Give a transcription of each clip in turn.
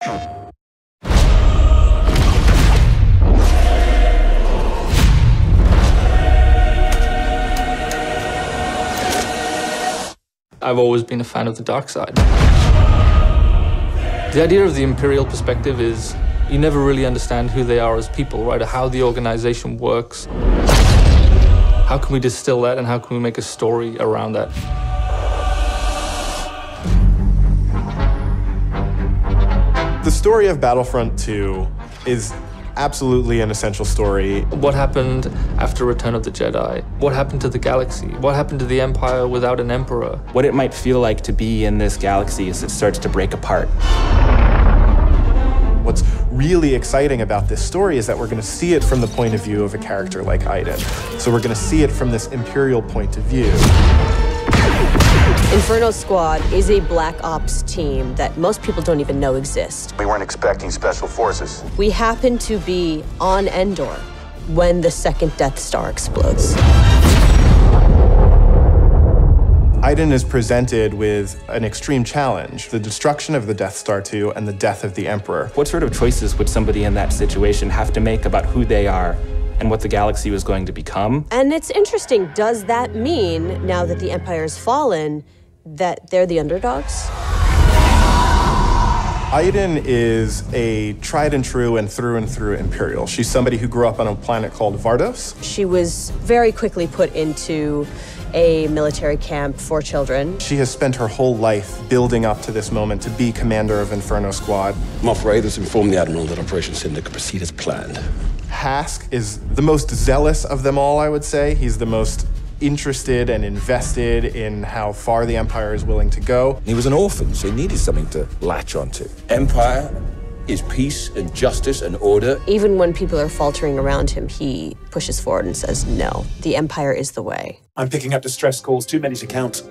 I've always been a fan of the dark side. The idea of the Imperial perspective is you never really understand who they are as people, right? Or how the organization works. How can we distill that and how can we make a story around that? The story of Battlefront II is absolutely an essential story. What happened after Return of the Jedi? What happened to the galaxy? What happened to the Empire without an emperor? What it might feel like to be in this galaxy as it starts to break apart. What's really exciting about this story is that we're going to see it from the point of view of a character like Iden. So we're going to see it from this Imperial point of view. Inferno Squad is a Black Ops team that most people don't even know exists. We weren't expecting special forces. We happen to be on Endor when the second Death Star explodes. Iden is presented with an extreme challenge, the destruction of the Death Star 2 and the death of the Emperor. What sort of choices would somebody in that situation have to make about who they are and what the galaxy was going to become? And it's interesting, does that mean, now that the Empire's fallen, that they're the underdogs? Iden is a tried and true and through Imperial. She's somebody who grew up on a planet called Vardos. She was very quickly put into a military camp for children. She has spent her whole life building up to this moment to be commander of Inferno Squad. Moff Raiders informed the Admiral that Operation Cinder could proceed as planned. Hask is the most zealous of them all, I would say. He's the most interested and invested in how far the Empire is willing to go. He was an orphan, so he needed something to latch onto. Empire is peace and justice and order. Even when people are faltering around him, he pushes forward and says, no, the Empire is the way. I'm picking up distress calls, too many to count.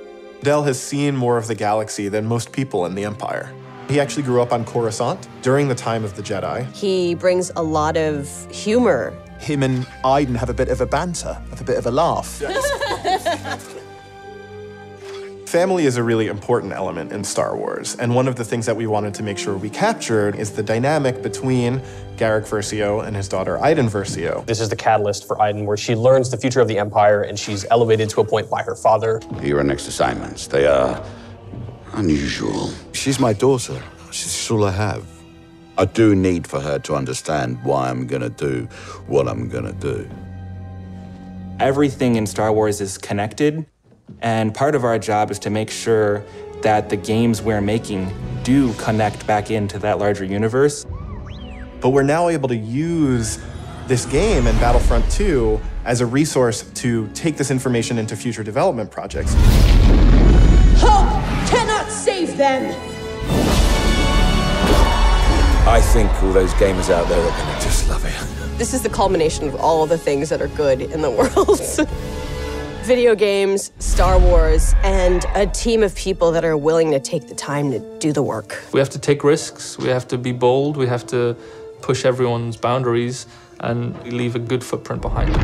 Del has seen more of the galaxy than most people in the Empire. He actually grew up on Coruscant during the time of the Jedi. He brings a lot of humor. Him and Iden have a bit of a banter, have a bit of a laugh. Family is a really important element in Star Wars, and one of the things that we wanted to make sure we captured is the dynamic between Garrick Versio and his daughter Iden Versio. This is the catalyst for Iden, where she learns the future of the Empire, and she's elevated to a point by her father. Your next assignments, they are unusual. She's my daughter. She's all I have. I do need for her to understand why I'm gonna do what I'm gonna do. Everything in Star Wars is connected, and part of our job is to make sure that the games we're making do connect back into that larger universe. But we're now able to use this game and Battlefront 2 as a resource to take this information into future development projects. Hope cannot save them! I think all those gamers out there are gonna just love it. This is the culmination of all of the things that are good in the world. Video games, Star Wars, and a team of people that are willing to take the time to do the work. We have to take risks, we have to be bold, we have to push everyone's boundaries and leave a good footprint behind.